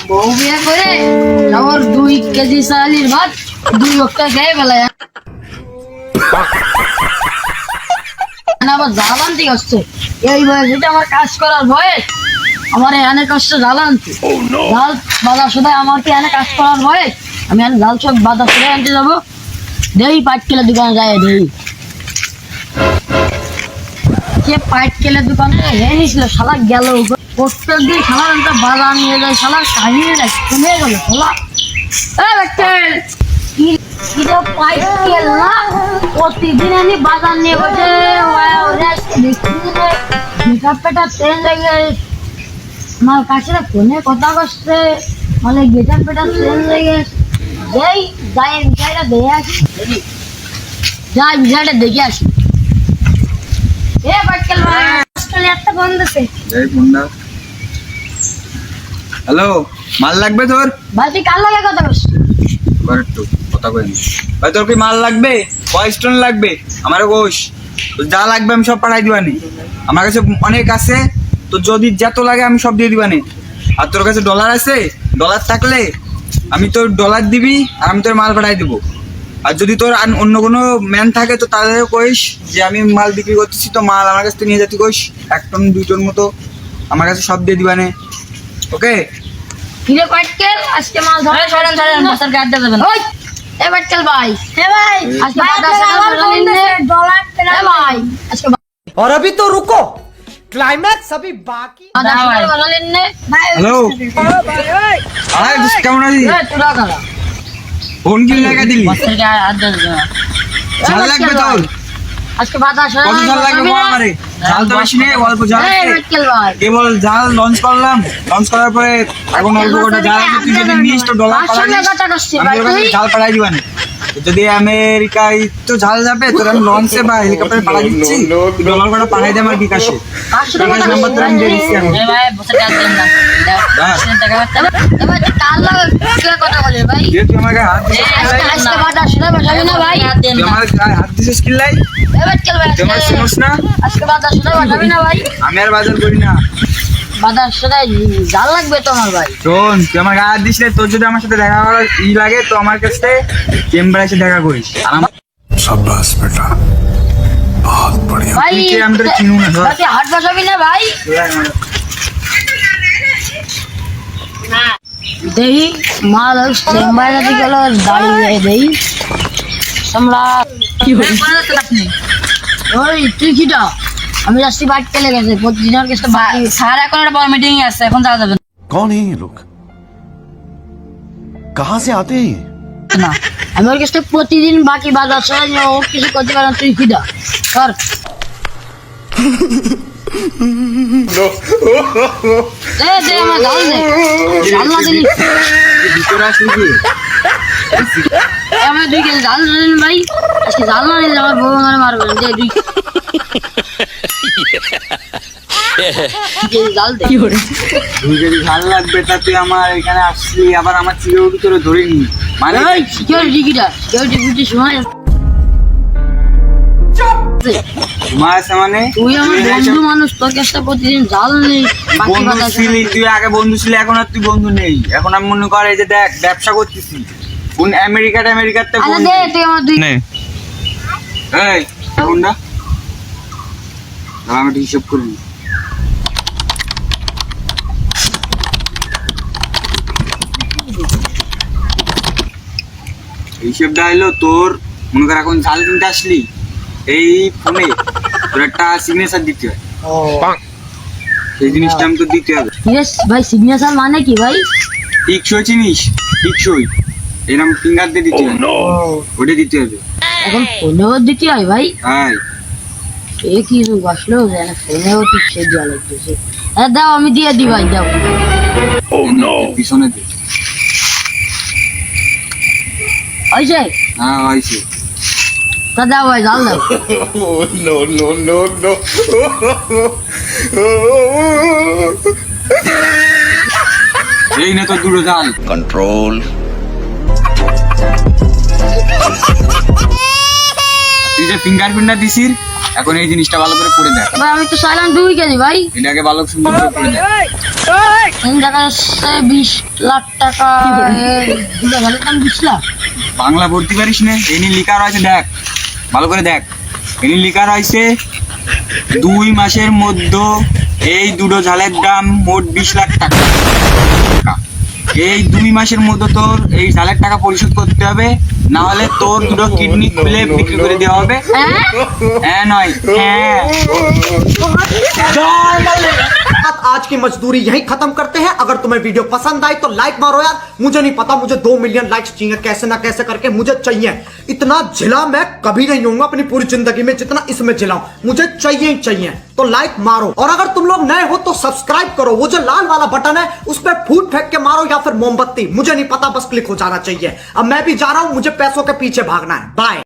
বউ বিয়ে করে আমার 2 কেজি চালের ভাত 2 বক্তা খেয়ে ফেলে আবার জ্বালান থেকে আসছে এই বয়স এটা আমার কাজ করার বয়স আমার এখানে কষ্ট জ্বালানতে জাল বাজার সদায় আমার কি এখানে কাজ করার বয়স আমি এখানে জাল সব বাজার সদায় আনতে যাবো দেই পাইট কেলে দোকানে যায় দেই কে পাইট কেলে দোকানে এনেছিল শালা গেল প্রত্যেক দিন শালা একটা বাজার নিয়ে যায় শালা কাহিয়ে যায় কমে গেল শালা পাইট কেল না প্রতিদিন আমি বাজার নিয়ে বসে মেকআপটা তেল লেগে আমার কাছে ফোনে কথা করছে মানে গেটার পেটা তেল লেগে যাই যাই বিষয়টা দেখে আসি যাই বিষয়টা দেখে আসি এ বাটকেল ভাই আজকাল একটা বন্ধ আছে এই বন্ধা হ্যালো মাল লাগবে তোর ভাই তুই কার লাগে কথা বলছিস একটু কথা কই ভাই তোর কি মাল লাগবে কয় স্টোন লাগবে আমারও কোষ যা লাগবে আমি সব পাঠাই দিবানি আমার কাছে অনেক আছে তো যদি যত লাগে আমি সব দিয়ে দিবানি আর তোর কাছে ডলার আছে ডলার থাকলে আমি তোর ডলার দিবি আর আমি তোর মাল পাঠাই দিব আর যদি তোর অন্য কোনো ম্যান থাকে তো তাদেরও কইস যে আমি মাল বিক্রি করতেছি তো মাল আমার কাছ থেকে নিয়ে যেতে কইস 1 টন 2 টন মতো আমার কাছে সব দিয়ে দিবানে ওকে কিরে বাটকেল আজকে মাল ধরে সরেন মাস্টার গার্ড দিয়ে দেবেন ওই এ বাটকেল ভাই হে ভাই আজকে ডলার পেরা ভাই আজকে और अभी तो रुको क्लाइमैक्स अभी बाकी হ্যালো আরে দোস্ত কেমন আছিস ফোন কি লাগা দিলি ঝাল লাগবে তোর আজকে বাতাস কত ঝাল লাগবে বল আমারে ঝাল তো বেশি নেই অল্প ঝাল আছে কেবল ঝাল লঞ্চ করলাম লঞ্চ করার পরে এখন অল্প কটা ঝাল আছে তুই যদি নিস তো ডলার পাঠাই ঝাল পাঠাই দিবানি যদি আমেরিকায় তো ঝাল যাবে তোর আমি লঞ্চে বা হেলিকপ্টারে পাঠাই দিচ্ছি ডলার কটা পাঠাই দে আমার বিকাশে বিকাশ নাম্বার তোর আমি দিয়ে দিচ্ছি আমি দিয়ে তুই আমাকে হাত দিছিস তুই আমার গায়ে হাত দিছিস কিল্লাই তুই আমার শুনোস না আমি আর বাজার করি না বাজার সদাই জাল লাগবে তোমার ভাই শোন তুই আমার গায়ে হাত দিস রে, তোর যদি আমার সাথে দেখা করার লাগে তো আমার কাছে চেম্বারে এসে দেখা করিস আর আমার शाबाश बेटा बहुत बढ़िया ভাই তুই কে আমি তোর চিনু না ধর তুই হাট বসাবি না ভাই দেহি মাল চেম্বারে যদি গেল দাঁড়িয়ে দেই তোমরা কি হই ওই তুই কিটা আমি যাচ্ছি বাইক পেলে গেছে প্রতিদিনের কাছে স্যার এখন একটা বড় মিটিং আছে এখন যাওয়া যাবে कौन है ये लोग कहाँ से आते हैं ये? না আমি ওর কাছে প্রতিদিন বাকি বাজার সবাই ও কিছু করতে পারে না তুই কিটা সর দে আমার জাল দে জাল না দিলি ভিতরে আসলি কি আমি 2 কেজি জাল দিলেন ভাই আজকে জাল না নিলে আমার বউ আমার মারবে দে 2 কেজি জাল দে তুই যদি ঝাল লাগবে তা তুই আমার এখানে আসলি আবার আমার চিরুটি তোরে ধরে নি মানে এই সিকিউরিটি কিটা সিকিউরিটি সময় মাস মানে তুই আমার বন্ধু মানুষ তোর কাছে প্রতিদিন জাল নেই বাকি বন্ধু বাজার ছিলি তুই আগে বন্ধু ছিলি এখন আর তুই বন্ধু নেই এখন আমি মনে কর এই যে দেখ ব্যবসা করতেছি কোন আমেরিকাতে আচ্ছা বন্ধু দে তুই আমার 2 এই এখন না আমি হিসাব করি হিসেবটা হলো তোর মনে কর এখন ঝাল কিনতে আসলি এই ফোনে তোর একটা সিগনেচার দিতে হয় সেই জিনিসটা আমি তো দিতে হবে ইয়েস ভাই সিগনেচার মানে কি ভাই টিকসই চিনিস টিকসই এরকম ফিঙ্গার দিয়ে দিতে হবে ওটা দিতে হবে এখন ফোনেও দিতে হয় ভাই হ্যাঁ এ কি বসলো যেন ফোনেও ঠিক সে দেওয়া লাগতেছে হ্যাঁ দাও আমি দিয়ে দিই ভাই দাও পিছনে দে হয়েছে হ্যাঁ হয়েছে তা দাও ভাই জাল দাও no no no no এই না তো দুটো জাল कंट्रोल তুই যে ফিঙ্গারপ্রিন্টটা দিছিস এখন এই জিনিসটা ভালো করে পড়ে দেখ ভাই আমি তো চাইলাম 2 কেজি ভাই এটাকে ভালো সুন্দর করে পড়ে দেখ এখানে দেখা যাচ্ছে 20 লাখ টাকা। দুটো ঝালের দাম 20 লাখ। বাংলা ভর্তি পারিস না? এনি লিখা রয়েছে, দেখ ভালো করে দেখ। এনি লিখা রয়েছে 2 মাসের মধ্যে এই দুটো ঝালের দাম মোট 20 লাখ টাকা। এই 2 মাসের মধ্যে তোর এই ঝালের টাকা পরিশোধ করতে হবে, না হলে তোর দুটো কিডনি খুলে বিক্রি করে দেওয়া হবে। হ্যাঁ নয় হ্যাঁ। आज की मजदूरी यही खत्म करते हैं। अगर तुम्हें वीडियो पसंद आई तो लाइक मारो यार। मुझे नहीं पता, मुझे 2 मिलियन लाइक्स चाहिए, कैसे ना कैसे करके मुझे चाहिए। इतना झिला मैं कभी नहीं होऊंगा अपनी पूरी जिंदगी में जितना इसमें झिलाऊं, मुझे चाहिए ही चाहिए। तो लाइक मारो, और अगर तुम लोग नए हो तो सब्सक्राइब करो। वो जो लाल वाला बटन है उस पर फूट फेंक के मारो या फिर मोमबत्ती, मुझे नहीं पता, बस क्लिक हो जाना चाहिए। अब मैं भी जा रहा हूं, मुझे पैसों के पीछे भागना है। बाय।